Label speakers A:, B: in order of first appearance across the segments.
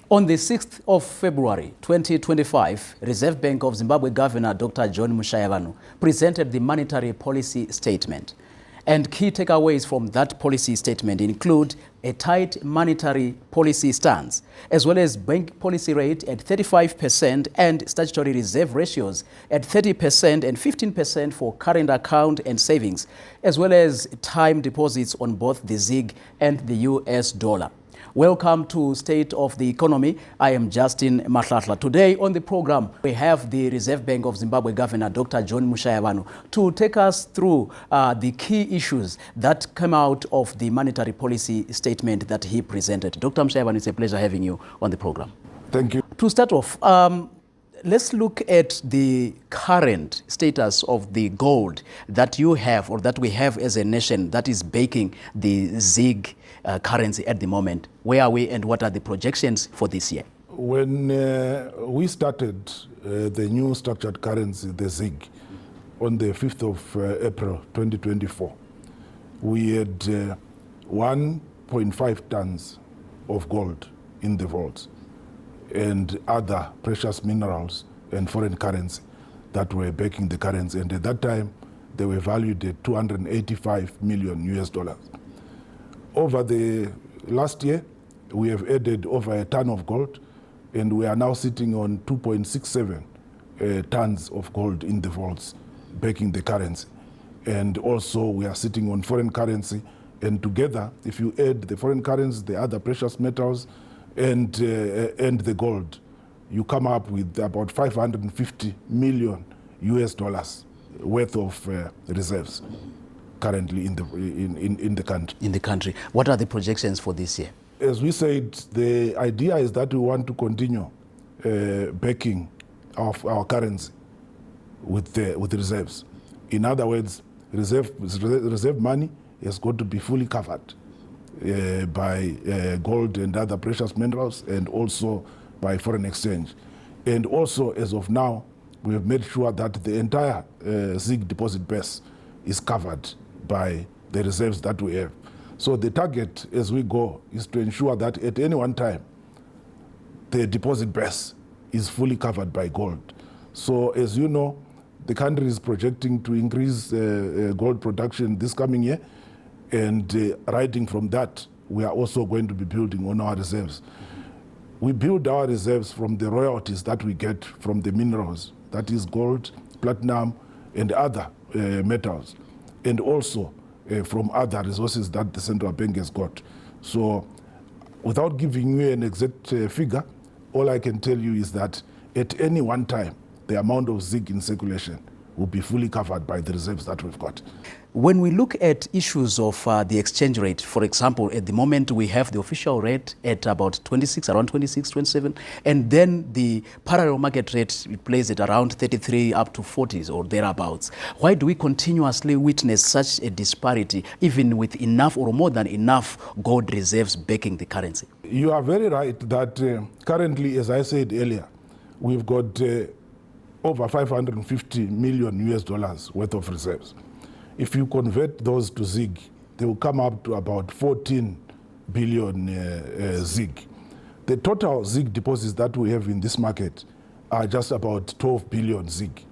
A: On the 6th of February 2025, Reserve Bank of Zimbabwe Governor Dr. John Mushayavanhu presented the monetary policy statement. And key takeaways from that policy statement include a tight monetary policy stance, as well as bank policy rate at 35% and statutory reserve ratios at 30% and 15% for current account and savings, as well as time deposits on both the ZiG and the US dollar. Welcome to State of the Economy. I am Justin Mahlatla. Today on the program, we have the Reserve Bank of Zimbabwe Governor, Dr. John Mushayavanhu, to take us through the key issues that come out of the monetary policy statement that he presented. Dr. Mushayavanhu, it's a pleasure having you on the program.
B: Thank you.
A: To start off, let's look at the current status of the gold that you have, or that we have as a nation, that is backing the ZiG currency at the moment. Where are we and what are the projections for this year?
B: When we started the new structured currency, the ZiG, on the 5th of April 2024, we had 1.5 tons of gold in the vaults and other precious minerals and foreign currency that were backing the currency. And at that time, they were valued at $285 million US. Over the last year, we have added over a ton of gold, and we are now sitting on 2.67 tons of gold in the vaults backing the currency. And also we are sitting on foreign currency, and together, if you add the foreign currency, the other precious metals, and the gold, you come up with about $550 million US worth of reserves currently in the country.
A: In the country. What are the projections for this year?
B: As we said, the idea is that we want to continue backing of our currency with reserves. In other words, reserve money has got to be fully covered by gold and other precious minerals, and also by foreign exchange. And also, as of now, we have made sure that the entire ZiG deposit base is covered by the reserves that we have. So the target as we go is to ensure that at any one time, the deposit base is fully covered by gold. So as you know, the country is projecting to increase gold production this coming year. And riding from that, we are also going to be building on our reserves. We build our reserves from the royalties that we get from the minerals, that is gold, platinum, and other metals, and also from other resources that the central bank has got. So without giving you an exact figure, all I can tell you is that at any one time, the amount of ZiG in circulation will be fully covered by the reserves that we've got.
A: When we look at issues of the exchange rate, for example, at the moment we have the official rate at about 26, around 26, 27, and then the parallel market rate plays at around 33 up to 40s or thereabouts. Why do we continuously witness such a disparity, even with enough or more than enough gold reserves backing the currency?
B: You are very right that currently, as I said earlier, we've got over $550 million US worth of reserves. If you convert those to ZiG, they will come up to about 14 billion ZiG. The total ZiG deposits that we have in this market are just about 12 billion ZiG.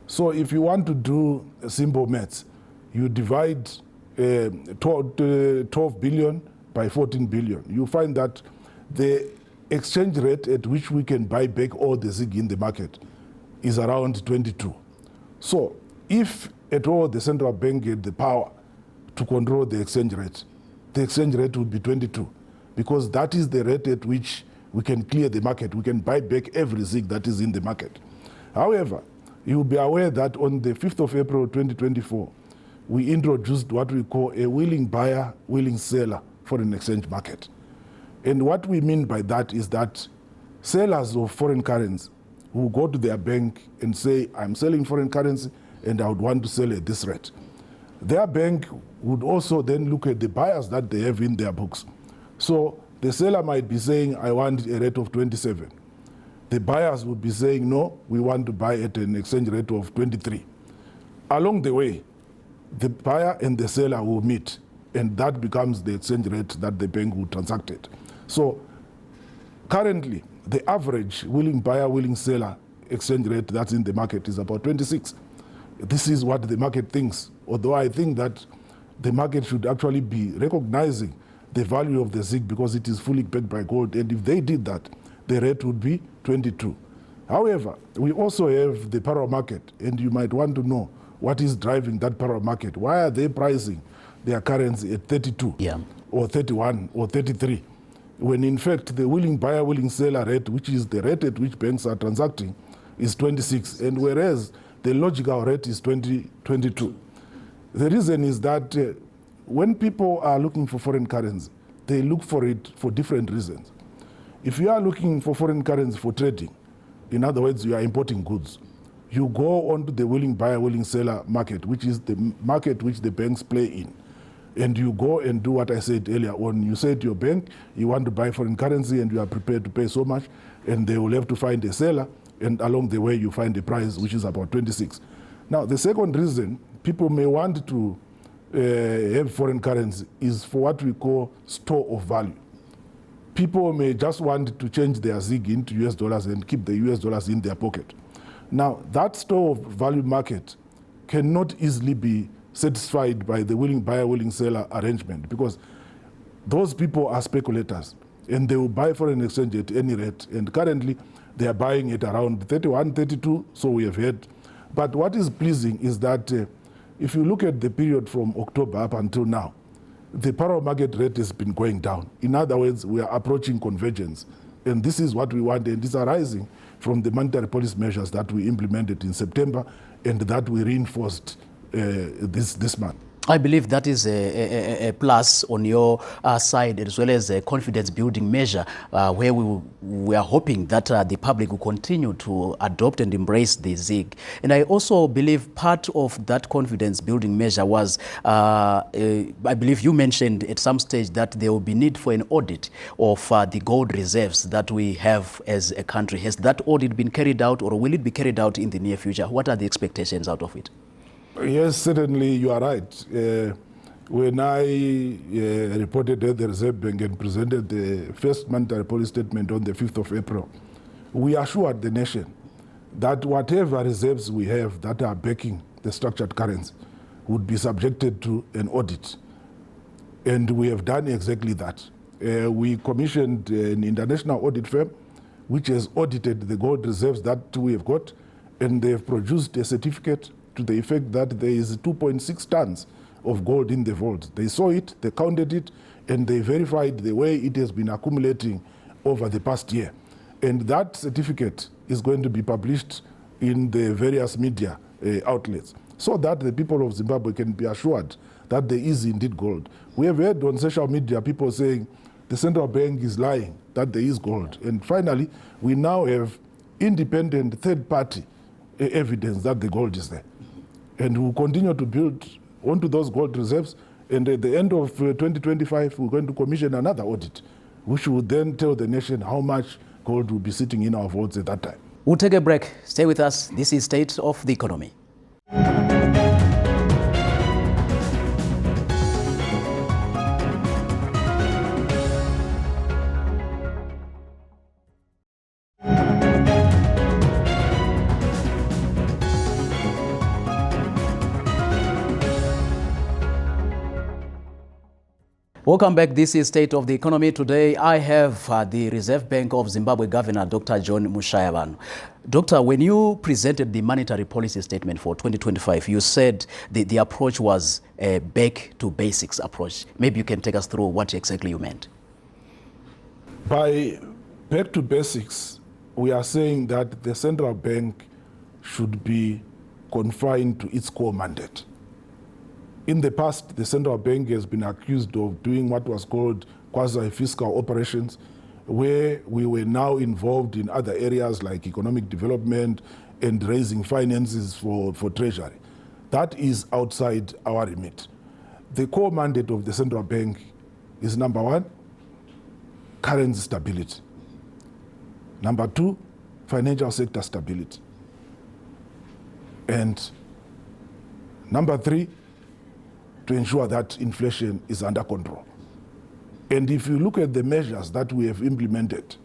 B: So if you want to do simple maths, you divide 12 billion by 14 billion. You find that the exchange rate at which we can buy back all the ZiG in the market is around 22. So if at all the central bank had the power to control the exchange rate would be 22, because that is the rate at which we can clear the market. We can buy back every ZiG that is in the market. However, you will be aware that on the 5th of April 2024, we introduced what we call a willing buyer, willing seller foreign exchange market. And what we mean by that is that sellers of foreign currency who go to their bank and say, I'm selling foreign currency and I would want to sell at this rate. Their bank would also then look at the buyers that they have in their books. So the seller might be saying, I want a rate of 27. The buyers would be saying, no, we want to buy at an exchange rate of 23. Along the way, the buyer and the seller will meet, and that becomes the exchange rate that the bank will transact at. So Currently, the average willing buyer, willing seller exchange rate that's in the market is about 26. This is what the market thinks, although I think that the market should actually be recognizing the value of the ZiG because it is fully backed by gold, and if they did that, the rate would be 22. However, we also have the power market, and you might want to know what is driving that power market. Why are they pricing their currency at 32 or 31 or 33? When in fact the willing buyer, willing seller rate, which is the rate at which banks are transacting, is 26, and whereas the logical rate is 22. The reason is that when people are looking for foreign currency, they look for it for different reasons. If you are looking for foreign currency for trading, in other words, you are importing goods, you go onto the willing buyer, willing seller market, which is the market which the banks play in. And you go and do what I said earlier on. You say to your bank, you want to buy foreign currency and you are prepared to pay so much, and they will have to find a seller, and along the way you find a price which is about 26. Now, the second reason people may want to have foreign currency is for what we call store of value. People may just want to change their ZiG into US dollars and keep the US dollars in their pocket. Now, that store of value market cannot easily be satisfied by the willing buyer, willing seller arrangement, because those people are speculators and they will buy foreign exchange at any rate. And currently, they are buying it around 31, 32, so we have heard. But what is pleasing is that if you look at the period from October up until now, the power market rate has been going down. In other words, we are approaching convergence. And this is what we want, and it's arising from the monetary policy measures that we implemented in September and that we reinforced this month.
A: I believe that is a plus on your side, as well as a confidence-building measure where we are hoping that the public will continue to adopt and embrace the ZiG. And I also believe part of that confidence-building measure was, I believe you mentioned at some stage that there will be need for an audit of the gold reserves that we have as a country. Has that audit been carried out, or will it be carried out in the near future? What are the expectations out of it?
B: Yes, certainly you are right. When I reported at the Reserve Bank and presented the first monetary policy statement on the 5th of April, we assured the nation that whatever reserves we have that are backing the structured currency would be subjected to an audit. And we have done exactly that. We commissioned an international audit firm which has audited the gold reserves that we have got, and they have produced a certificate to the effect that there is 2.6 tons of gold in the vault. They saw it, they counted it, and they verified the way it has been accumulating over the past year. And that certificate is going to be published in the various media outlets, so that the people of Zimbabwe can be assured that there is indeed gold. We have heard on social media people saying the central bank is lying, that there is gold. And finally, we now have independent third-party evidence that the gold is there. And we'll continue to build onto those gold reserves. And at the end of 2025, we're going to commission another audit, which will then tell the nation how much gold will be sitting in our vaults at that time.
A: We'll take a break. Stay with us. This is State of the Economy. Welcome back. This is State of the Economy. Today I have the Reserve Bank of Zimbabwe Governor, Dr. John Mushayavanhu. Doctor, when you presented the monetary policy statement for 2025, you said the approach was a back to basics approach. Maybe you can take us through what exactly you meant.
B: By back to basics, we are saying that the central bank should be confined to its core mandate. In the past, the central bank has been accused of doing what was called quasi-fiscal operations, where we were now involved in other areas like economic development and raising finances for treasury. That is outside our remit. The core mandate of the central bank is, number one, currency stability. Number two, financial sector stability. And number three, to ensure that inflation is under control. And if you look at the measures that we have implemented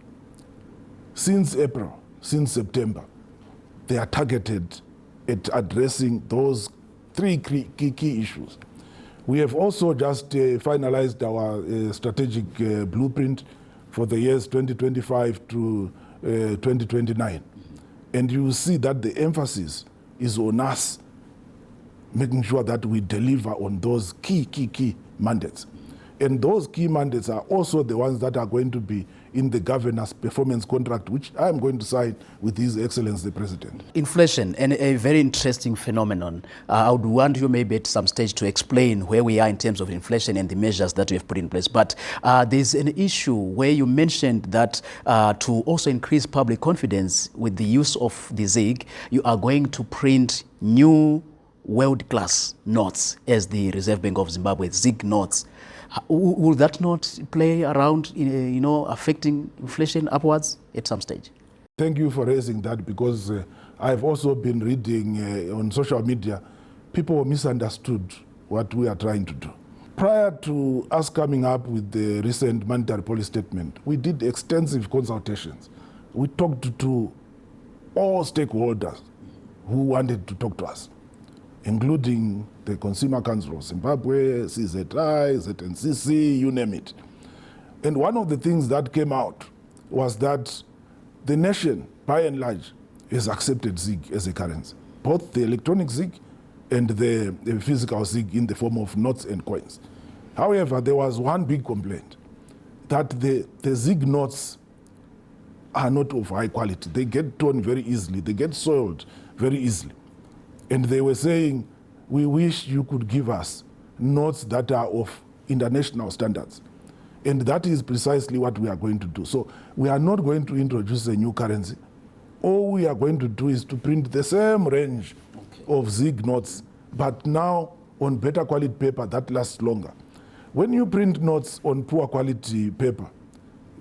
B: since April, since September, they are targeted at addressing those three key issues. We have also just finalized our strategic blueprint for the years 2025 to 2029. And you will see that the emphasis is on us making sure that we deliver on those key mandates. And those key mandates are also the ones that are going to be in the governor's performance contract, which I am going to sign with His Excellency the President. Inflation,
A: and a very interesting phenomenon. I would want you maybe at some stage to explain where we are in terms of inflation and the measures that we have put in place. But there's an issue where you mentioned that to also increase public confidence with the use of the ZIG, you are going to print new world-class notes as the Reserve Bank of Zimbabwe, ZIG notes. Will that not play around, affecting inflation upwards at some stage?
B: Thank you for raising that, because I've also been reading on social media, people misunderstood what we are trying to do. Prior to us coming up with the recent monetary policy statement, we did extensive consultations. We talked to all stakeholders who wanted to talk to us, including the Consumer Council of Zimbabwe, CZI, ZNCC, you name it. And one of the things that came out was that the nation, by and large, has accepted ZIG as a currency, both the electronic ZIG and the physical ZIG in the form of notes and coins. However, there was one big complaint, that the ZIG notes are not of high quality. They get torn very easily. They get soiled very easily. And they were saying, we wish you could give us notes that are of international standards. And that is precisely what we are going to do. So we are not going to introduce a new currency. All we are going to do is to print the same range of ZIG notes, but now on better quality paper that lasts longer. When you print notes on poor quality paper,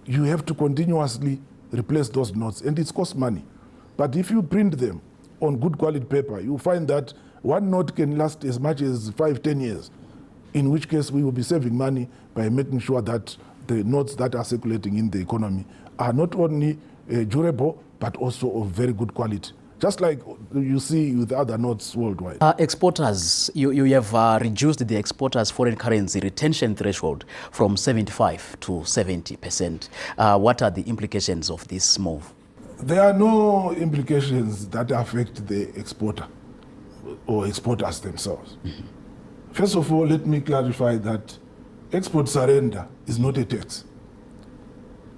B: you have to continuously replace those notes, and it costs money. But if you print them on good quality paper, you find that one note can last as much as 5-10 years, in which case we will be saving money by making sure that the notes that are circulating in the economy are not only durable, but also of very good quality, just like you see with other notes worldwide.
A: Exporters, you have reduced the exporters' foreign currency retention threshold from 75 to 70%. What are the implications of this move?
B: There are no implications that affect the exporter or exporters themselves. Mm-hmm. First of all, let me clarify that export surrender is not a tax.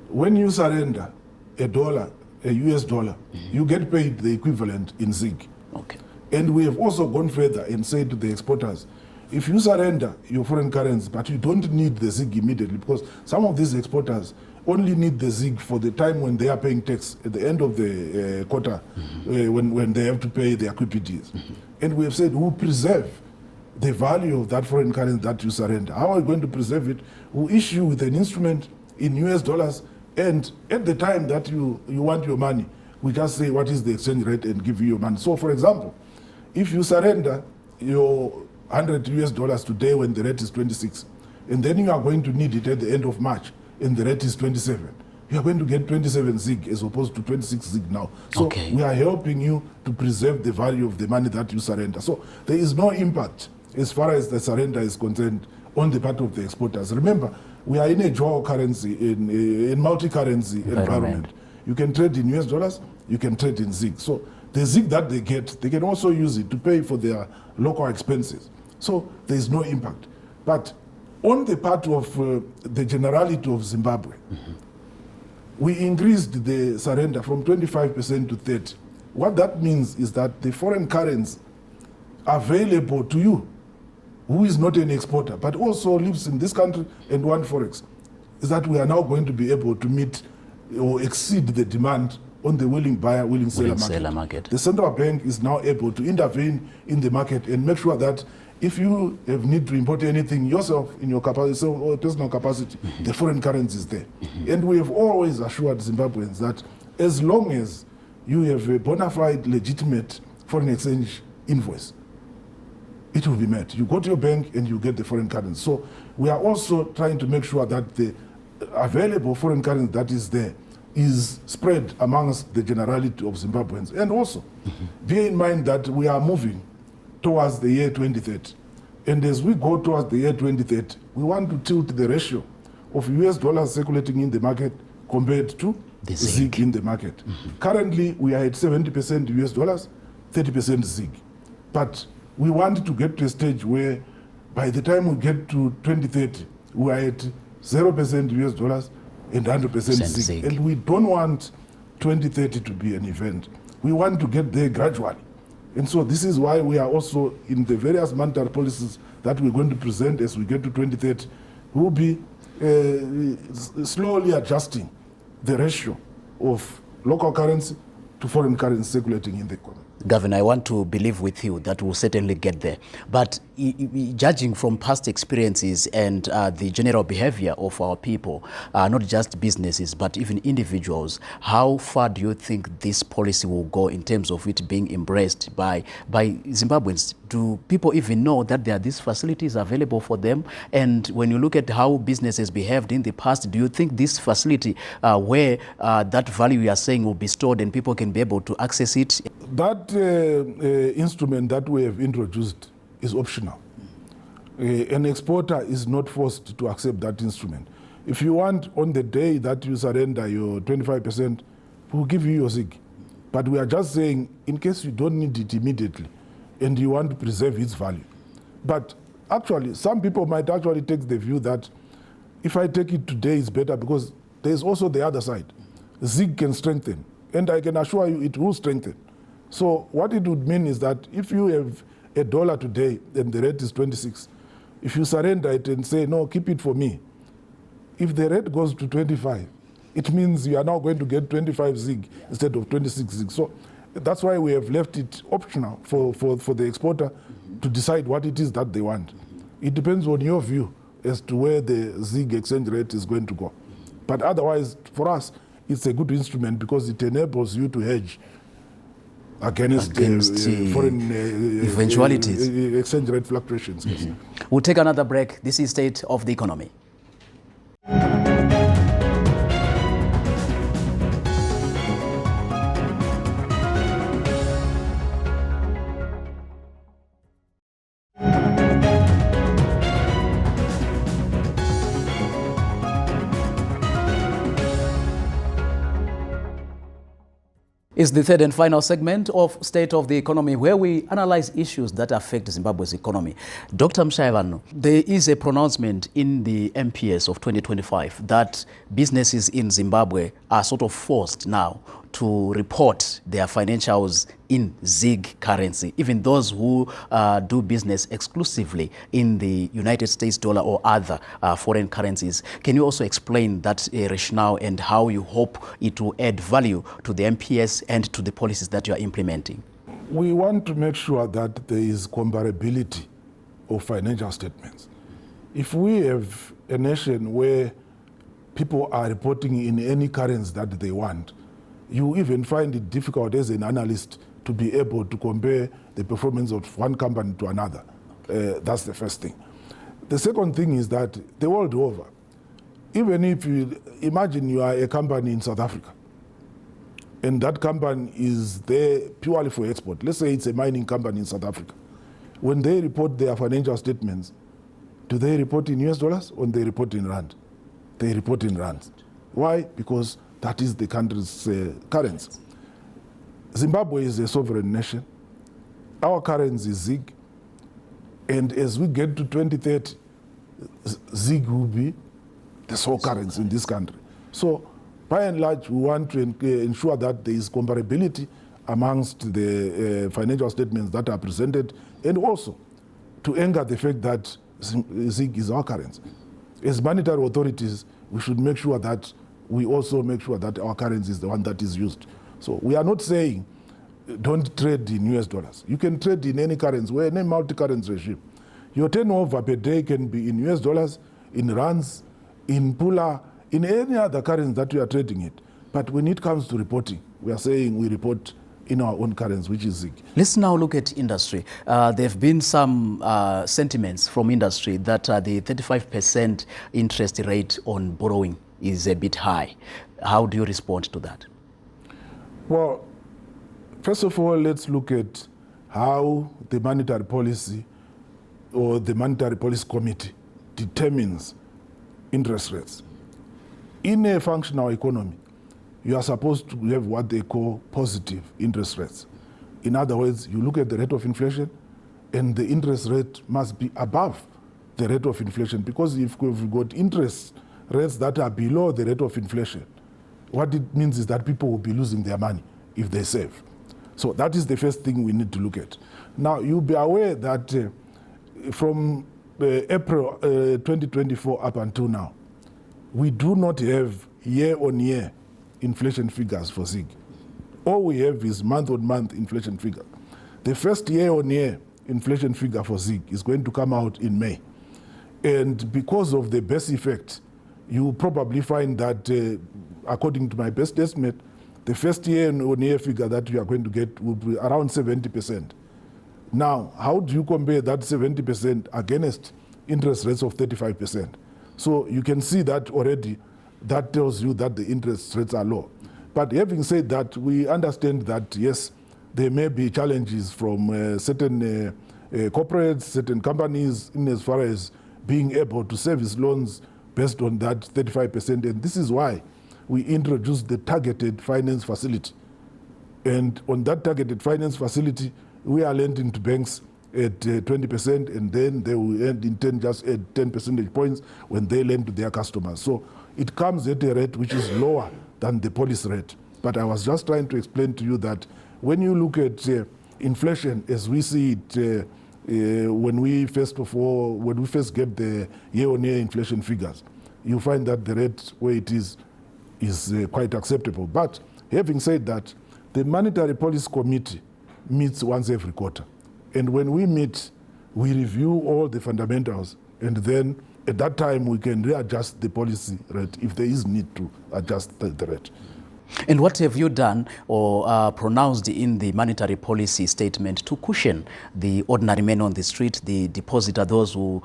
B: When you surrender a US dollar, mm-hmm. you get paid the equivalent in ZIG.
A: Okay.
B: And we have also gone further and said to the exporters, if you surrender your foreign currency, but you don't need the ZIG immediately, because some of these exporters only need the ZIG for the time when they are paying tax at the end of the quarter, mm-hmm. When they have to pay their QPDs. Mm-hmm. And we have said, we'll preserve the value of that foreign currency that you surrender. How are we going to preserve it? We'll issue with an instrument in US dollars, and at the time that you want your money, we just say what is the exchange rate and give you your money. So for example, if you surrender your 100 US dollars today when the rate is 26, and then you are going to need it at the end of March, and the rate is 27, you are going to get 27 ZIG as opposed to 26 ZIG now. So okay. We are helping you to preserve the value of the money that you surrender. So there is no impact as far as the surrender is concerned on the part of the exporters. Remember, we are in a dual currency, in multi-currency environment. You can trade in US dollars, you can trade in ZIG. So the ZIG that they get, they can also use it to pay for their local expenses. So there is no impact. But on the part of the generality of Zimbabwe, mm-hmm. we increased the surrender from 25% to 30%. What that means is that the foreign currency available to you, who is not an exporter, but also lives in this country and wants forex, is that we are now going to be able to meet or exceed the demand on the willing buyer, willing seller market. The central bank is now able to intervene in the market and make sure that if you have need to import anything yourself in your capacity or personal capacity, mm-hmm. the foreign currency is there. Mm-hmm. And we have always assured Zimbabweans that as long as you have a bona fide, legitimate foreign exchange invoice, it will be met. You go to your bank and you get the foreign currency. So we are also trying to make sure that the available foreign currency that is there is spread amongst the generality of Zimbabweans. And also, bear in mind that we are moving towards the year 2030. And as we go towards the year 2030, we want to tilt the ratio of US dollars circulating in the market compared to the ZiG in the market. Currently, we are at 70% US dollars, 30% ZiG. But we want to get to a stage where by the time we get to 2030, we are at 0% US dollars and 100% ZiG. And we don't want 2030 to be an event. We want to get there gradually. And so this is why we are also in the various monetary policies that we're going to present as we get to 2030, we will be slowly adjusting the ratio of local currency to foreign currency circulating in the economy.
A: Governor, I want to believe with you that we'll certainly get there. But judging from past experiences and the general behavior of our people, not just businesses, but even individuals, how far do you think this policy will go in terms of it being embraced by Zimbabweans? Do people even know that there are these facilities available for them? And when you look at how businesses behaved in the past, do you think this facility where that value you are saying will be stored and people can be able to access it?
B: That instrument that we have introduced is optional. An exporter is not forced to accept that instrument. If you want, on the day that you surrender your 25%, we'll give you your ZiG. But we are just saying, in case you don't need it immediately and you want to preserve its value. But actually, some people might actually take the view that if I take it today, it's better, because there's also the other side. ZiG can strengthen, and I can assure you it will strengthen. So what it would mean is that if you have $1 today and the rate is 26, if you surrender it and say, no, keep it for me, if the rate goes to 25, it means you are now going to get 25 ZiG instead of 26 ZiG. So that's why we have left it optional for the exporter to decide what it is that they want. It depends on your view as to where the ZiG exchange rate is going to go. But otherwise, for us, it's a good instrument because it enables you to hedge against foreign
A: eventualities,
B: exchange rate fluctuations.
A: We'll take another break. This is State of the Economy. It's the third and final segment of State of the Economy, where we analyze issues that affect Zimbabwe's economy. Dr. Mushayavanhu, there is a pronouncement in the MPS of 2025 that businesses in Zimbabwe are sort of forced now to report their financials in ZiG currency, even those who do business exclusively in the United States dollar or other foreign currencies. Can you also explain that rationale and how you hope it will add value to the MPS and to the policies that you are implementing?
B: We want to make sure that there is comparability of financial statements. If we have a nation where people are reporting in any currency that they want, you even find it difficult as an analyst to be able to compare the performance of one company to another. That's the first thing. The second thing is that the world over, even if you imagine you are a company in South Africa, and that company is there purely for export. Let's say it's a mining company in South Africa. When they report their financial statements, do they report in US dollars or they report in rand? They report in rands. Why? Because that is the country's currency. Zimbabwe is a sovereign nation. Our currency is ZiG. And as we get to 2030, ZiG will be the sole currency in this country. So by and large, we want to ensure that there is comparability amongst the financial statements that are presented, and also to anchor the fact that ZiG is our currency. As monetary authorities, we should make sure that we also make sure that our currency is the one that is used. So we are not saying don't trade in US dollars. You can trade in any currency. We're in a multi-currency regime. Your turnover per day can be in US dollars, in rands, in pula, in any other currency that you are trading it. But when it comes to reporting, we are saying we report in our own currency, which is ZiG.
A: Let's now look at industry. There have been some sentiments from industry that the 35% interest rate on borrowing is a bit high. How do you respond to that?
B: Well, first of all, let's look at how the monetary policy or the monetary policy committee determines interest rates. In a functional economy, you are supposed to have what they call positive interest rates. In other words, you look at the rate of inflation and the interest rate must be above the rate of inflation, because if we've got interest rates that are below the rate of inflation, what it means is that people will be losing their money if they save. So that is the first thing we need to look at. Now, you'll be aware that from April 2024 up until now, we do not have year-on-year inflation figures for ZIG. All we have is month-on-month inflation figure. The first year-on-year inflation figure for ZIG is going to come out in May. And because of the base effect, you will probably find that, according to my best estimate, the first year-on-year figure that you are going to get will be around 70%. Now, how do you compare that 70% against interest rates of 35%? So you can see that already, that tells you that the interest rates are low. But having said that, we understand that, yes, there may be challenges from certain corporates, certain companies, in as far as being able to service loans based on that 35%. And this is why we introduced the targeted finance facility. And on that targeted finance facility, we are lending to banks at 20%, and then they will end in 10, just at 10 percentage points when they lend to their customers. So it comes at a rate which is lower than the policy rate. But I was just trying to explain to you that when you look at inflation as we see it when we first get the year-on-year inflation figures, you find that the rate where it is quite acceptable. But having said that, the Monetary Policy Committee meets once every quarter. And when we meet, we review all the fundamentals, and then at that time we can readjust the policy rate if there is need to adjust the rate.
A: And what have you done or pronounced in the monetary policy statement to cushion the ordinary men on the street, the depositor, those who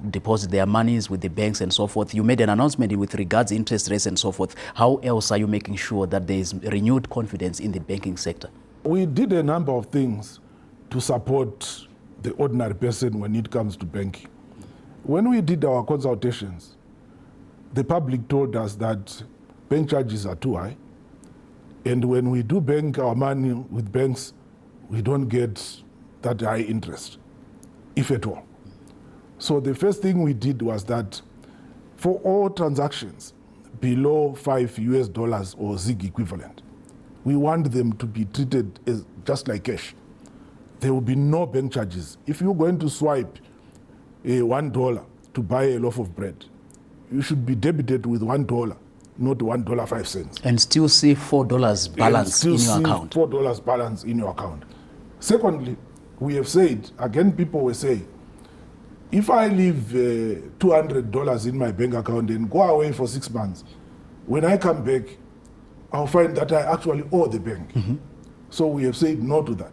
A: deposit their monies with the banks and so forth? You made an announcement with regards to interest rates and so forth. How else are you making sure that there is renewed confidence in the banking sector? We
B: did a number of things to support the ordinary person when it comes to banking. When we did our consultations, the public told us that bank charges are too high. And when we do bank our money with banks, we don't get that high interest, if at all. So the first thing we did was that for all transactions below $5 or ZIG equivalent, we want them to be treated as just like cash. There will be no bank charges. If you're going to swipe $1 to buy a loaf of bread, you should be debited with $1. Not $1.05.
A: And still see $4 balance in your account.
B: $4 balance in your account. Secondly, we have said, again, people will say, if I leave $200 in my bank account and go away for 6 months, when I come back, I'll find that I actually owe the bank. Mm-hmm. So we have said no to that.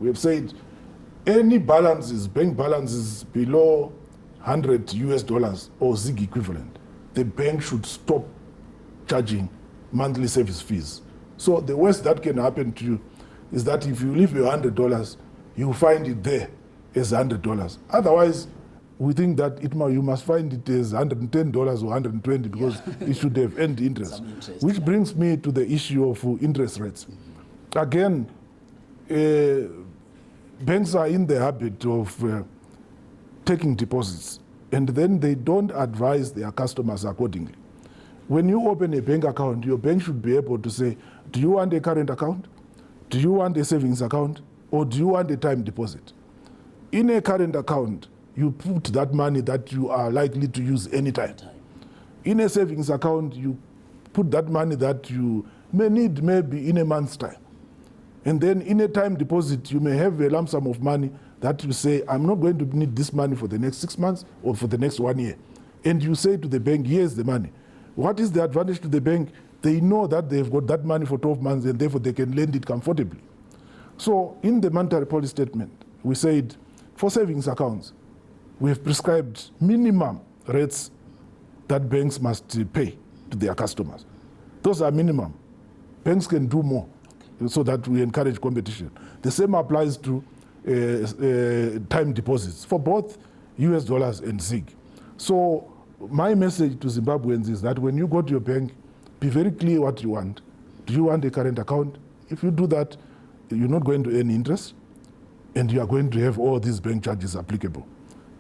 B: We have said any balances, bank balances below $100 or ZIG equivalent, the bank should stop charging monthly service fees. So the worst that can happen to you is that if you leave your $100, you find it there as $100. Otherwise, we think that you must find it as $110 or $120 because it should have earned interest. Which brings me to the issue of interest rates. Again, banks are in the habit of taking deposits, and then they don't advise their customers accordingly. When you open a bank account, your bank should be able to say, do you want a current account? Do you want a savings account? Or do you want a time deposit? In a current account, you put that money that you are likely to use anytime. In a savings account, you put that money that you may need maybe in a month's time. And then in a time deposit, you may have a lump sum of money that you say, I'm not going to need this money for the next 6 months or for the next 1 year. And you say to the bank, here's the money. What is the advantage to the bank? They know that they've got that money for 12 months and therefore they can lend it comfortably. So in the monetary policy statement, we said for savings accounts, we have prescribed minimum rates that banks must pay to their customers. Those are minimum. Banks can do more so that we encourage competition. The same applies to time deposits for both US dollars and ZiG. So my message to Zimbabweans is that when you go to your bank, be very clear what you want. Do you want a current account? If you do that, you're not going to earn interest, and you are going to have all these bank charges applicable.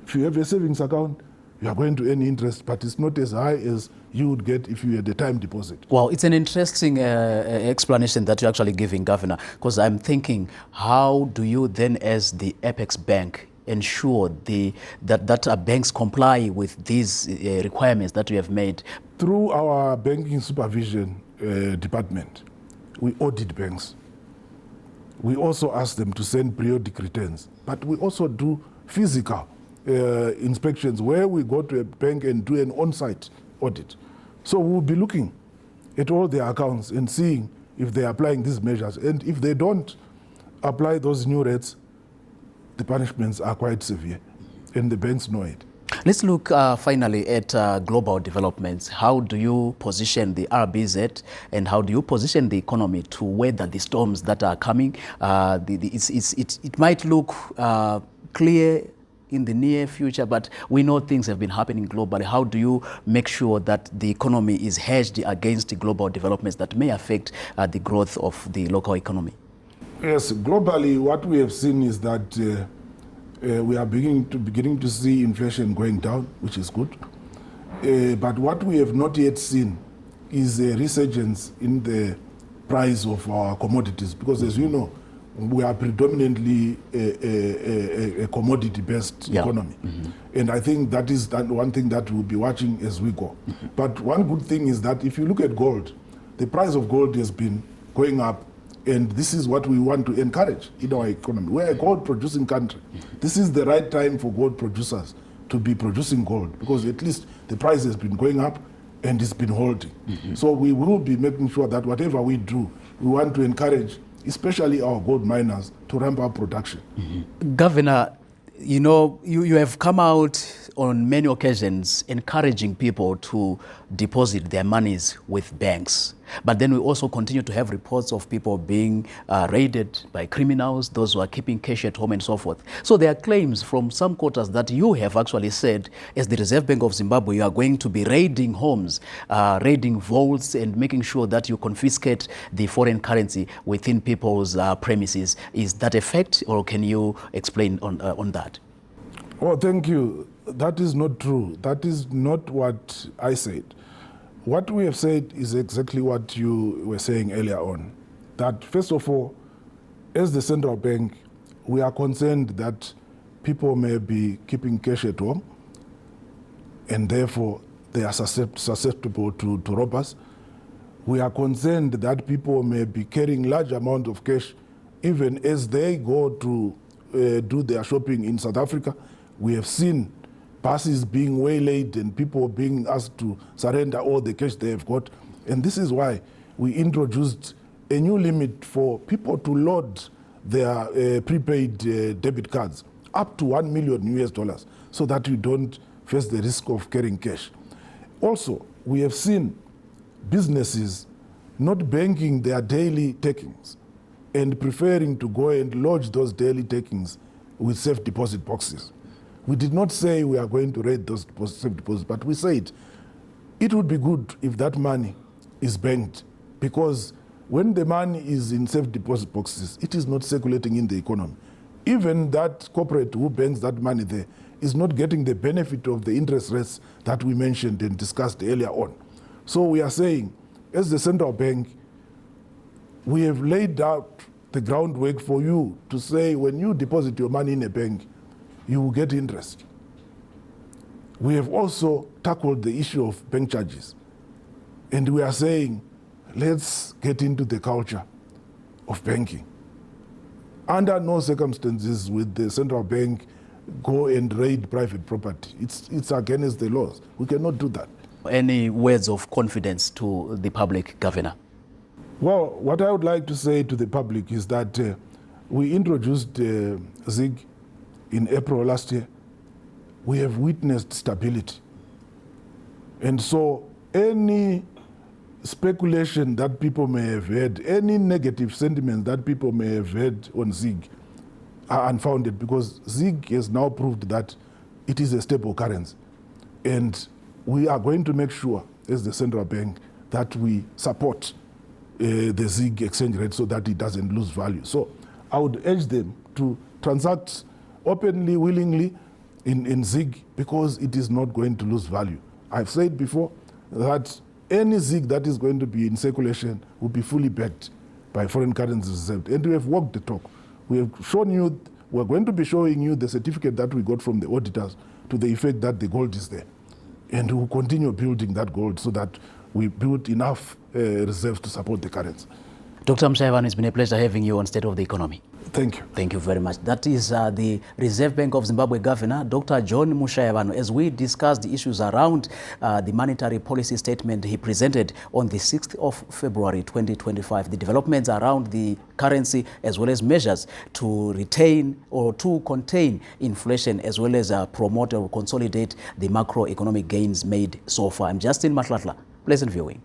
B: If you have a savings account, you are going to earn interest, but it's not as high as you would get if you had a time deposit.
A: Well, it's an interesting explanation that you're actually giving, Governor, because I'm thinking, how do you then, as the Apex Bank, ensure that banks comply with these requirements that you have made?
B: Through our banking supervision department, we audit banks. We also ask them to send periodic returns, but we also do physical inspections where we go to a bank and do an on-site audit. So we'll be looking at all their accounts and seeing if they're applying these measures. And if they don't apply those new rates, the punishments are quite severe, and the banks know it.
A: Let's look finally at global developments. How do you position the RBZ, and how do you position the economy to weather the storms that are coming? It might look clear in the near future, but we know things have been happening globally. How do you make sure that the economy is hedged against the global developments that may affect the growth of the local economy?
B: Yes, globally, what we have seen is that we are beginning to see inflation going down, which is good. But what we have not yet seen is a resurgence in the price of our commodities, because as you know, we are predominantly a commodity-based economy. And I think that is one thing that we'll be watching as we go. But one good thing is that if you look at gold, the price of gold has been going up, and this is what we want to encourage in our economy. We're a gold-producing country. This is the right time for gold producers to be producing gold, because at least the price has been going up and it's been holding. So we will be making sure that whatever we do, we want to encourage especially our gold miners to ramp up production.
A: Governor, you know, you have come out on many occasions encouraging people to deposit their monies with banks. But then we also continue to have reports of people being raided by criminals, those who are keeping cash at home and so forth. So there are claims from some quarters that you have actually said, as the Reserve Bank of Zimbabwe, you are going to be raiding homes, raiding vaults, and making sure that you confiscate the foreign currency within people's premises. Is that a fact, or can you explain on that?
B: Oh, thank you. That is not true. That is not what I said. What we have said is exactly what you were saying earlier on. That first of all, as the central bank, we are concerned that people may be keeping cash at home, and therefore they are susceptible to robbers. We are concerned that people may be carrying large amounts of cash even as they go to do their shopping in South Africa. We have seen buses being waylaid and people being asked to surrender all the cash they have got. And this is why we introduced a new limit for people to load their prepaid debit cards up to $1 million so that you don't face the risk of carrying cash. Also, we have seen businesses not banking their daily takings and preferring to go and lodge those daily takings with safe deposit boxes. We did not say we are going to raid those safe deposits, but we said it would be good if that money is banked, because when the money is in safe deposit boxes, it is not circulating in the economy. Even that corporate who banks that money there is not getting the benefit of the interest rates that we mentioned and discussed earlier on. So we are saying, as the central bank, we have laid out the groundwork for you to say when you deposit your money in a bank, you will get interest. We have also tackled the issue of bank charges. And we are saying, let's get into the culture of banking. Under no circumstances will the central bank go and raid private property. It's against the laws. We cannot do that.
A: Any words of confidence to the public, Governor?
B: Well, what I would like to say to the public is that we introduced ZiG in April last year. We have witnessed stability. And so any speculation that people may have had, any negative sentiment that people may have had on ZiG are unfounded, because ZiG has now proved that it is a stable currency. And we are going to make sure, as the central bank, that we support the ZiG exchange rate so that it doesn't lose value. So I would urge them to transact openly, willingly in ZiG, because it is not going to lose value. I've said before that any ZiG that is going to be in circulation will be fully backed by foreign currency reserve. And we have walked the talk. We have shown you, we're going to be showing you the certificate that we got from the auditors to the effect that the gold is there. And we will continue building that gold so that we build enough reserves to support the currency.
A: Dr. Mushayavanhu, it's been a pleasure having you on State of the Economy.
B: Thank you.
A: Thank you very much. That is the Reserve Bank of Zimbabwe Governor, Dr. John Mushayavanhu, as we discussed the issues around the monetary policy statement he presented on the 6th of February 2025, the developments around the currency as well as measures to retain or to contain inflation as well as promote or consolidate the macroeconomic gains made so far. I'm Justin Matlatla. Pleasant viewing.